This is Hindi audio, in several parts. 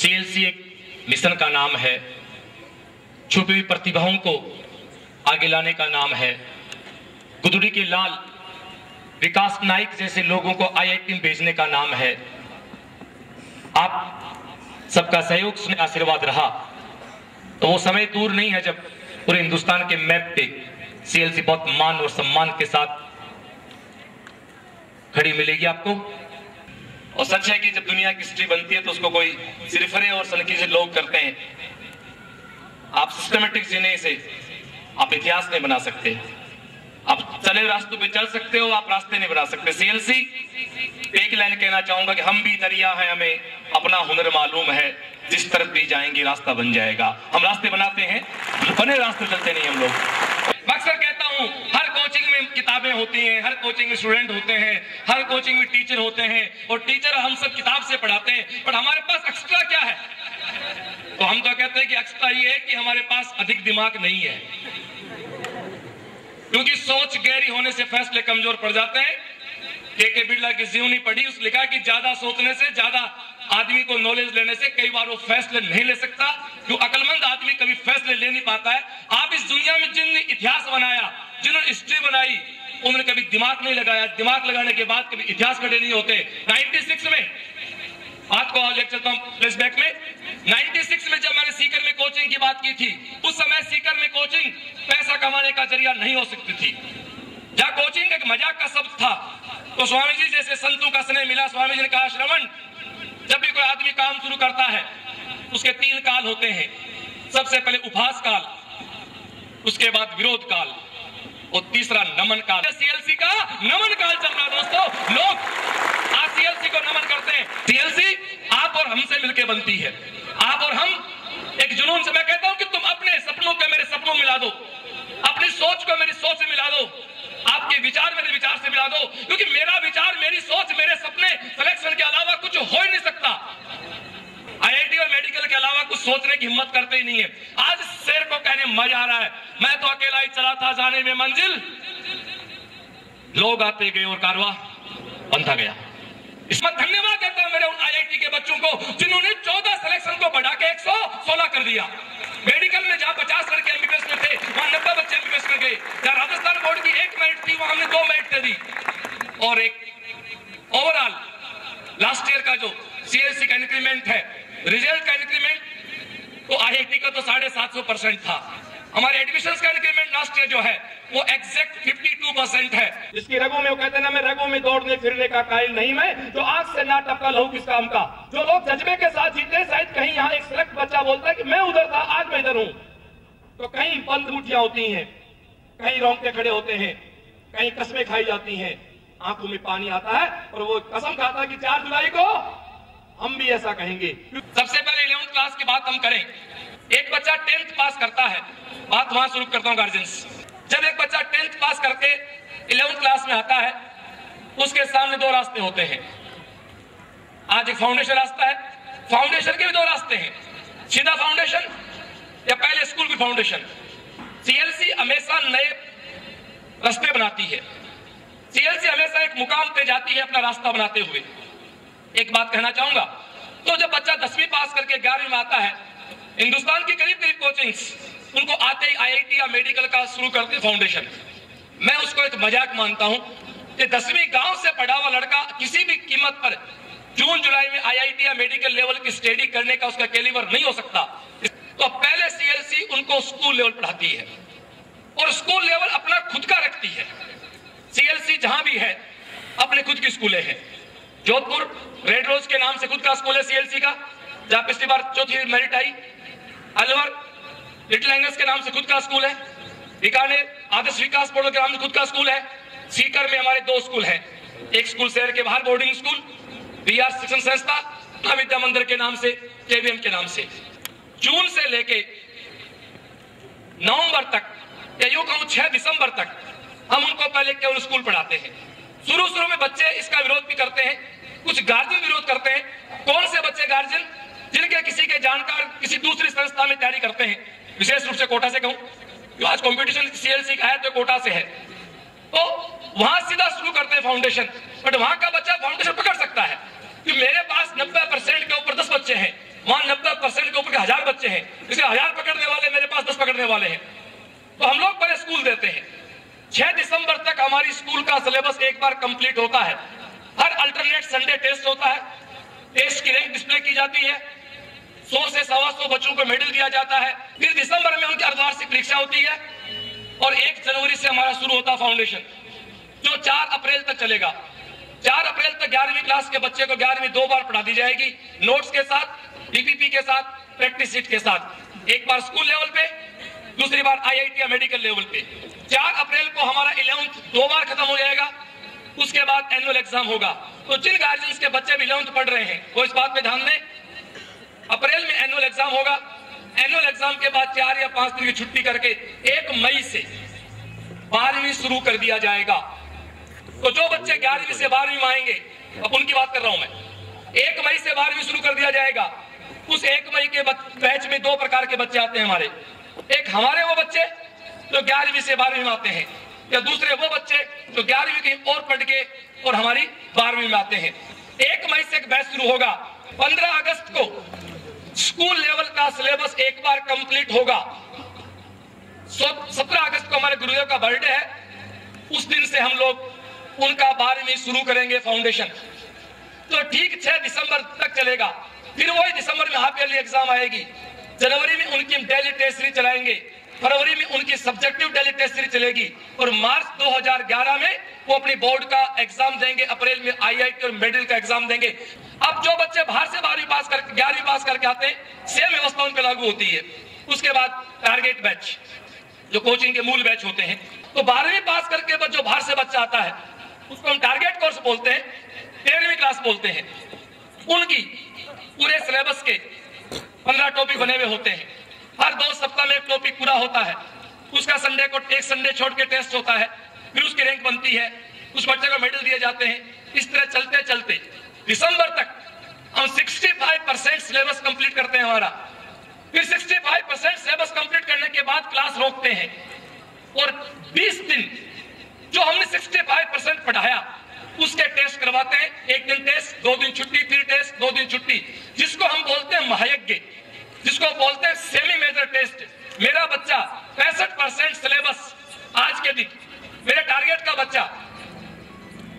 सीएलसी एक मिशन का नाम है, छुपी हुई प्रतिभाओं को आगे लाने का नाम है। गुदड़ी के लाल विकास नाइक जैसे लोगों को आईआईटी में भेजने का नाम है। आप सबका सहयोग सुने, आशीर्वाद रहा तो वो समय दूर नहीं है जब पूरे हिंदुस्तान के मैप पे सीएलसी बहुत मान और सम्मान के साथ खड़ी मिलेगी आपको। और सच है कि जब दुनिया की हिस्ट्री बनती है तो उसको कोई सिरफरे और सनकी से लोग करते हैं। आप सिस्टमेटिक जीने से आप इतिहास नहीं बना सकते। आप चले रास्तों पे चल सकते हो, आप रास्ते नहीं बना सकते। सीएलसी एक लाइन कहना चाहूंगा कि हम भी दरिया हैं, हमें अपना हुनर मालूम है, जिस तरफ भी जाएंगे रास्ता बन जाएगा। हम रास्ते बनाते हैं, बने रास्ते चलते नहीं हम लोग। अक्सर कहता हूं, हर कोचिंग में किताबें होती हैं, हर कोचिंग में स्टूडेंट होते हैं, हर कोचिंग में टीचर होते हैं और टीचर हम सब किताब से पढ़ाते हैं, पर हमारे पास एक्स्ट्रा क्या है? तो हम तो कहते हैं कि एक्स्ट्रा ये है कि हमारे पास अधिक दिमाग नहीं है, क्योंकि सोच गहरी होने से फैसले कमजोर पड़ जाते हैं। के बिरला की जीवनी पढ़ी, उस लिखा कि ज्यादा सोचने से, ज्यादा आदमी को नॉलेज लेने से कई बार वो फैसले नहीं ले सकता, क्यों अक्लमंद आदमी कभी फैसले ले नहीं पाता है। आप इस दुनिया में जिन्होंने इतिहास बनाया, जिन्होंने हिस्ट्री बनाई, उन्होंने कभी दिमाग नहीं लगाया। दिमाग लगाने के बाद कभी इतिहास खड़े नहीं होते। 96 में बात को ले चलता हूं फ्लैशबैक में। 96 में जब मैंने सीकर में कोचिंग की बात की थी, उस समय सीकर में कोचिंग पैसा कमाने का जरिया नहीं हो सकती थी। जहां कोचिंग एक मजाक का शब्द था, तो स्वामी जी जैसे संतों का स्नेह मिला। स्वामी जी ने कहा, श्रवण, जब भी कोई आदमी काम शुरू करता है उसके 3 काल होते हैं। सबसे पहले उपहास काल, उसके बाद विरोध काल और तीसरा नमन काल। सीएलसी का नमन काल चल रहा है दोस्तों। लोग आज सीएलसी को नमन करते हैं। सीएलसी आप और हमसे मिलकर बनती है। आप और हम एक जुनून से, मैं कहता हूं कि तुम अपने सपनों को मेरे सपनों में मिला दो, अपनी सोच को मेरी सोच से मिला दो, आपके विचार मेरे विचार से मिला दो, क्योंकि मेरा विचार, मेरी सोच, मेरे सपने सिलेक्शन के अलावा कुछ हो ही नहीं सकता। आईआईटी और मेडिकल के अलावा कुछ सोचने की हिम्मत करते ही नहीं है। आज शेर को कहने मजा आ रहा है, मैं तो अकेला ही चला था जाने में मंजिल, लोग आते गए और कारवां बनता गया। इसमें धन्यवाद देता हूं मेरे उन आईआईटी के बच्चों को जिन्होंने 14 सिलेक्शन को बढ़ा के 116 कर दिया। मेडिकल में जहां 50 लड़के एमबीबीएस में थे, वहां 90 बच्चे एमबीबीएस में गए। जहां राजस्थान बोर्ड की 1 मेरिट थी, वहां हमने 2 मेरिट दे दी। और एक ओवरऑल लास्ट ईयर का जो सीएलसी का इंक्रीमेंट है, रिजल्ट का इंक्रीमेंट, तो आईआईटी का तो 750% था। हमारे एडमिशंस का इंक्रीमेंट लास्ट ईयर जो है वो एग्जैक्ट 52% है। इसकी रगों में, वो कहते हैं ना, मैं रगों में दौड़ने फिरने का कायल नहीं, मैं जो आंख से ना टपका लहू किस काम का। जो लोग जज्बे के साथ जीते, शायद कहीं यहाँ एक सिलेक्ट बच्चा बोलता है कि मैं उधर था, आज मैं इधर हूं, तो कहीं बंद मुठियां होती हैं, कहीं रोंगटे खड़े होते हैं, कहीं कस्में खाई जाती हैं, आंखों में पानी आता है और वो कसम खाता है कि 4 जुलाई को हम भी ऐसा कहेंगे। सबसे पहले 11th क्लास की बात हम करें। एक बच्चा 10th पास करता है, बात वहां शुरू करता हूं गार्जियंस। जब एक बच्चा 10th पास करके 11th क्लास में आता है, उसके सामने 2 रास्ते होते हैं। आज एक फाउंडेशन रास्ता है, फाउंडेशन के भी 2 रास्ते हैं, सीधा फाउंडेशन या पहले स्कूल की फाउंडेशन। सीएलसी हमेशा नए रास्ते बनाती है। सीएलसी हमेशा एक मुकाम पे जाती है अपना रास्ता बनाते हुए। एक बात कहना चाहूंगा, तो जब बच्चा 10वीं पास करके 11वीं में आता है, हिंदुस्तान की करीब कोचिंग्स उनको आते ही आईआईटी या मेडिकल का शुरू करती फाउंडेशन। मैं उसको एक मजाक मानता हूं कि 10वीं गांव से पढ़ा हुआ लड़का किसी भी कीमत पर जून जुलाई में आईआईटी या मेडिकल लेवल की स्टडी करने का उसका कैलिबर नहीं हो सकता। तो पहले सीएलसी उनको स्कूल लेवल पढ़ाती है और स्कूल लेवल अपना खुद का रखती है। सीएलसी जहां भी है अपने खुद की स्कूलें हैं। जोधपुर रेड रोज के नाम से खुद का स्कूल है सीएलसी का, जहां पिछली बार 4थी मेरिट आई। अलवर लिटिल एंगल्स के नाम से खुद का स्कूल है। बीकानेर आदर्श विकास बोर्ड के नाम से खुद का स्कूल है। सीकर में हमारे 2 स्कूल हैं, एक स्कूल शहर के बाहर बोर्डिंग स्कूल, बीआर शिक्षण संस्था, विद्या मंदिर के नाम से, केवीएम के नाम से। जून से लेके नवंबर तक या यूं कहूं 6 दिसंबर तक हम उनको पहले केवल स्कूल पढ़ाते हैं। शुरू में बच्चे इसका विरोध भी करते हैं, कुछ गार्जियन विरोध करते हैं। कौन से बच्चे गार्जियन? जिनके किसी के जानकार किसी दूसरी संस्था में तैयारी करते हैं, विशेष रूप से कोटा से कहूं, जो आज कंपटीशन सीएलसी का है तो कोटा से है, तो वहां सीधा शुरू करते हैं फाउंडेशन। बट वहां का बच्चा फाउंडेशन पकड़ सकता है कि मेरे पास 90% के ऊपर 10 बच्चे हैं, वहां 90% के ऊपर के 1000 बच्चे हैं, इसलिए 1000 पकड़ने वाले मेरे पास 10 पकड़ने वाले हैं। तो हम लोग पहले स्कूल देते हैं। 6 दिसंबर तक हमारी स्कूल का सिलेबस एक बार कंप्लीट होता है। हर अल्टरनेट संडे टेस्ट होता है, टेस्ट की रैंक डिस्प्ले की जाती है, 100 से 125 बच्चों को मेडल दिया जाता है। फिर दिसंबर में उनकी अर्धवार्षिक परीक्षा होती है और 1 जनवरी से हमारा शुरू होता है फाउंडेशन, जो 4 अप्रैल तक चलेगा। 4 अप्रैल तक 11वीं क्लास के बच्चे को 11वीं 2 बार पढ़ा दी जाएगी, नोट्स के साथ, डीपीपी के साथ, प्रैक्टिस सीट के साथ। एक बार स्कूल लेवल पे, दूसरी बार आईआईटी या मेडिकल लेवल पे। 4 अप्रैल को हमारा 11th 2 बार खत्म हो जाएगा, उसके बाद एनुअल एग्जाम होगा। तो जिन गार्जियंस के बच्चे भी 11th पढ़ रहे हैं वो इस बात पे ध्यान दें, अप्रैल में एनुअल एग्जाम होगा। एनुअल एग्जाम के बाद 4 या 5 दिन की छुट्टी करके 1 मई से 12वीं शुरू कर दिया जाएगा। तो जो बच्चे 11वीं से 12वीं में आएंगे, अब उनकी बात कर रहा हूं मैं, 1 मई से 12वीं शुरू कर दिया जाएगा। उस 1 मई के बैच में 2 प्रकार के बच्चे आते हैं हमारे। एक हमारे वो बच्चे जो 11वीं से 12वीं में आते हैं, या दूसरे वो बच्चे जो 11वीं कहीं और पढ़ के और हमारी 12वीं में आते हैं। 1 मई से एक बैच शुरू होगा। 15 अगस्त को स्कूल लेवल का सिलेबस एक बार कंप्लीट होगा। 17 अगस्त को हमारे गुरुदेव का बर्थडे है, उस दिन से हम लोग उनका 12वीं शुरू करेंगे फाउंडेशन। तो ठीक 6 दिसंबर तक चलेगा। फिर वही दिसंबर में हाफ ईयरली एग्जाम आएगी, जनवरी में उनकी डेली टेस्ट सीरीज चलाएंगे, फरवरी में उनकी सब्जेक्टिव डेली टेस्ट सीरीज चलेगी और मार्च 2011 में वो अपनी बोर्ड का एग्जाम देंगे, अप्रैल में आईआईटी और मेडिकल का एग्जाम देंगे। अब जो बच्चे बाहर से 12वीं पास करके 11वीं पास करके आते हैं, सेम व्यवस्था उन पर लागू होती है। उसके बाद टारगेट बैच, जो कोचिंग के मूल बैच होते हैं। तो 12वीं पास करके जो बाहर से बच्चा आता है उसको हम टारगेट कोर्स बोलते हैं, 13वीं क्लास बोलते हैं। उनकी पूरे सिलेबस के 15 टॉपिक बने हुए होते हैं। हर 2 सप्ताह में एक टॉपिक पूरा होता है, उसका संडे को एक संडे छोड़ के टेस्ट होता है, फिर उसकी रैंक बनती है, उस बच्चे को मेडल दिए जाते हैं। इस तरह चलते चलते दिसंबर तक हम 65% सिलेबस कंप्लीट करते हैं हमारा। फिर 65% सिलेबस कंप्लीट करने के बाद क्लास रोकते हैं और 20 दिन जो हमने 65% पढ़ाया उसके टेस्ट करवाते हैं। 1 दिन टेस्ट, 2 दिन छुट्टी, फिर टेस्ट, 2 दिन छुट्टी, जिसको हम बोलते हैं महायज्ञ, जिसको बोलते हैं सेमी मेजर टेस्ट। मेरा बच्चा 65% सिलेबस आज के दिन, मेरे टारगेट का बच्चा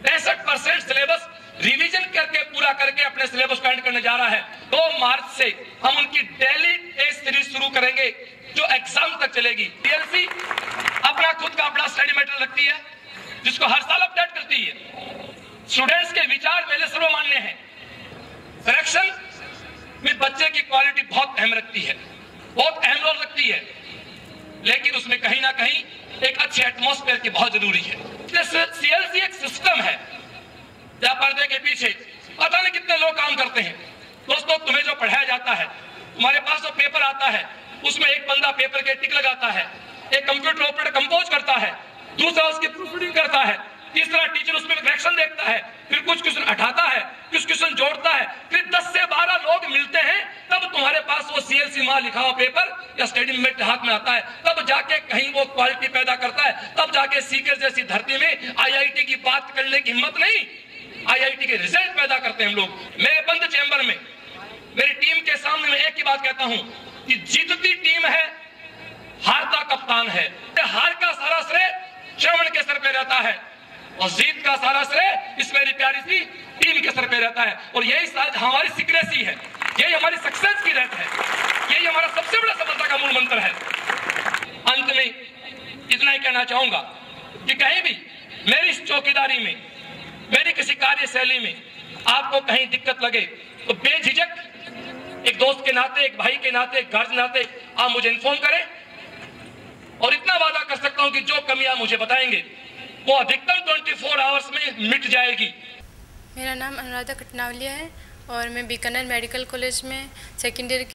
65% सिलेबस रिवीजन करके पूरा करके अपने सिलेबस को एंड करने जा रहा है। 2 मार्च से हम उनकी डेली टेस्ट सीरीज शुरू करेंगे जो एग्जाम तक चलेगी। डीएलसी अपना खुद का अपना स्टडी मटेरियल रखती है, जिसको हर साल अपडेट करती है। स्टूडेंट्स के विचार मेरे सर्वमान्य हैं। सिलेक्शन में बच्चे की क्वालिटी बहुत अहम रखती है, बहुत अहम रोल रखती है, लेकिन उसमें कहीं ना कहीं एक अच्छे एटमॉस्फेयर की बहुत जरूरी है। सीएलसी एक सिस्टम है जहां पर्दे के पीछे पता नहीं कितने लोग काम करते हैं। दोस्तों, तुम्हें जो पढ़ाया जाता है, तुम्हारे पास जो पेपर आता है, उसमें एक बंदा पेपर के टिक लगाता है, एक कंप्यूटर ऑपरेटर कंपोज करता है, दूसरा उसकी प्रूफरीडिंग करता है, तीसरा टीचर उसमें करेक्शन देखता है, फिर कुछ क्वेश्चन हटाता है, कुछ क्वेश्चन जोड़ता है, फिर 10 से 12 लोग मिलते हैं, तब तुम्हारे पास वो सीएलसी माँ लिखा हुआ पेपर या स्टडी मेट हाथ में आता है। तब जाके कहीं वो क्वालिटी पैदा करता है, तब जाके सीकर जैसी धरती में आईआईटी की बात करने की हिम्मत नहीं, आईआईटी के रिजल्ट पैदा करते हैं हम लोग। मेरे बंद चैम्बर में मेरी टीम के सामने मैं एक ही बात कहता हूं कि जीतती टीम है, हारता कप्तान है। हार का सारा श्रेय श्रवण के सर पे रहता है और जीत का सारा श्रेय इस मेरी प्यारी सी टीम के सर पे रहता है। और यही हमारी सीक्रेसी है, यही हमारी सक्सेस की रहत है, यही हमारा सबसे बड़ा सफलता का मूल मंत्र है। अंत में इतना ही कहना चाहूंगा कि कहीं भी मेरी इस चौकीदारी में, मेरी किसी कार्यशैली में आपको कहीं दिक्कत लगे तो बेझिझक एक दोस्त के नाते, एक भाई के नाते, एक गार्जियन नाते आप मुझे इन्फॉर्म करें। और इतना वादा कर सकता हूं कि जो कमियां मुझे बताएंगे वो अधिकतम 24 आवर्स में मिट जाएगी। मेरा नाम अनुराधा कटनावलिया है और मैं बीकानेर मेडिकल कॉलेज में सेकेंड ईयर